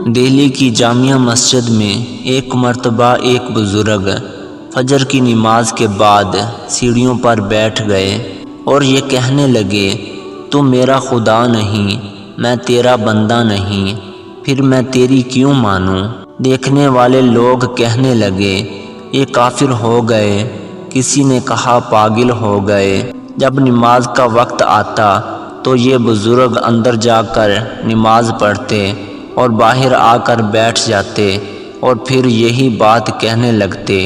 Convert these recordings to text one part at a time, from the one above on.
دہلی کی جامعہ مسجد میں ایک مرتبہ ایک بزرگ فجر کی نماز کے بعد سیڑھیوں پر بیٹھ گئے اور یہ کہنے لگے، تو میرا خدا نہیں، میں تیرا بندہ نہیں، پھر میں تیری کیوں مانوں؟ دیکھنے والے لوگ کہنے لگے، یہ کافر ہو گئے، کسی نے کہا پاگل ہو گئے۔ جب نماز کا وقت آتا تو یہ بزرگ اندر جا کر نماز پڑھتے اور باہر آ کر بیٹھ جاتے اور پھر یہی بات کہنے لگتے۔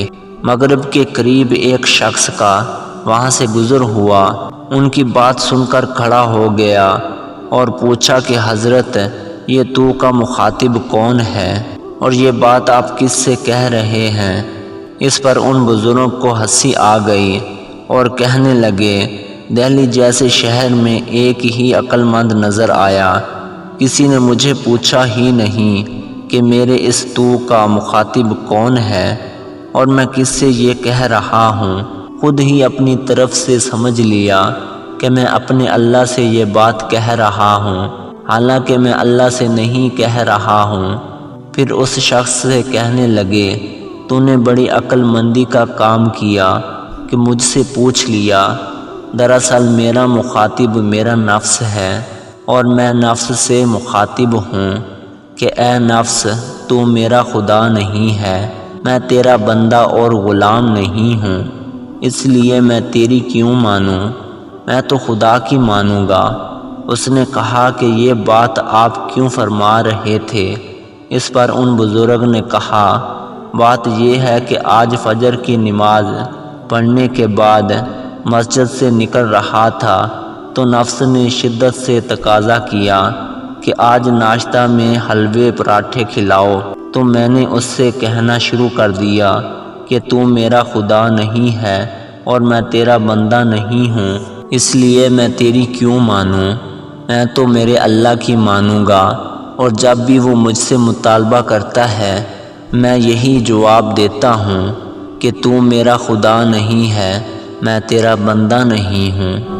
مغرب کے قریب ایک شخص کا وہاں سے گزر ہوا، ان کی بات سن کر کھڑا ہو گیا اور پوچھا کہ حضرت، یہ تو کا مخاطب کون ہے اور یہ بات آپ کس سے کہہ رہے ہیں؟ اس پر ان بزرگوں کو ہنسی آ گئی اور کہنے لگے، دہلی جیسے شہر میں ایک ہی عقل مند نظر آیا، کسی نے مجھے پوچھا ہی نہیں کہ میرے اس تو کا مخاطب کون ہے اور میں کس سے یہ کہہ رہا ہوں، خود ہی اپنی طرف سے سمجھ لیا کہ میں اپنے اللہ سے یہ بات کہہ رہا ہوں، حالانکہ میں اللہ سے نہیں کہہ رہا ہوں۔ پھر اس شخص سے کہنے لگے، تو نے بڑی عقل مندی کا کام کیا کہ مجھ سے پوچھ لیا، دراصل میرا مخاطب میرا نفس ہے اور میں نفس سے مخاطب ہوں کہ اے نفس، تو میرا خدا نہیں ہے، میں تیرا بندہ اور غلام نہیں ہوں، اس لیے میں تیری کیوں مانوں؟ میں تو خدا کی مانوں گا۔ اس نے کہا کہ یہ بات آپ کیوں فرما رہے تھے؟ اس پر ان بزرگ نے کہا، بات یہ ہے کہ آج فجر کی نماز پڑھنے کے بعد مسجد سے نکل رہا تھا تو نفس نے شدت سے تقاضا کیا کہ آج ناشتہ میں حلوے پراٹھے کھلاؤ، تو میں نے اس سے کہنا شروع کر دیا کہ تو میرا خدا نہیں ہے اور میں تیرا بندہ نہیں ہوں، اس لیے میں تیری کیوں مانوں؟ میں تو میرے اللہ کی مانوں گا، اور جب بھی وہ مجھ سے مطالبہ کرتا ہے میں یہی جواب دیتا ہوں کہ تو میرا خدا نہیں ہے، میں تیرا بندہ نہیں ہوں۔